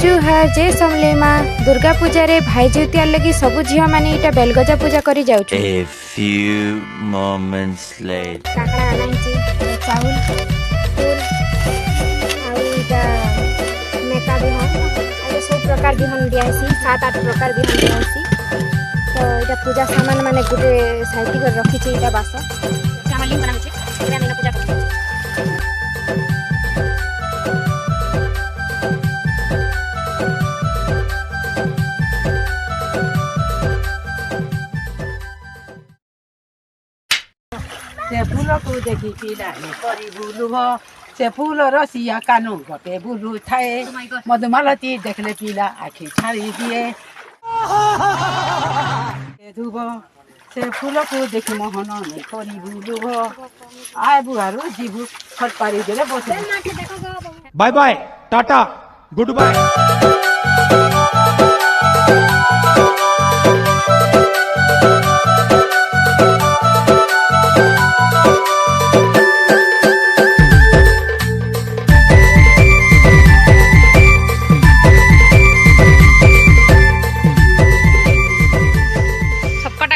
देखुचु जे समले माँ दुर्गा पूजा रे भाई ज्योतिया लगी सबु झिया माने इटा बेलगजा पूजा करी जाउछु। A few moments later. काकड़ा आनाइची चाउल फूल आउ इटा मेका बिहन आउ सब प्रकार बिहन दियासी 7-8 प्रकार बिहन दियासी। तो इटा पूजा सामान माने गुटे साइड कर रखी छी इटा बास सामान बना छी इटा मेना पूजा कर से फूल को देखी पिलाने करी बुलु हो से फूल रसिया कानू गटे बुलु थाए मधुमालती देखले पिला आखी छाड़ी दिए धुब से फूल को देखी मोहन नहीं करी बुलु हो आए बुहारू जीवु खट पारी देले बसे bye bye tata goodbye.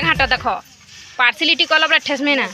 घाटा देखो पार्सिलिटी कल ठेस में ना।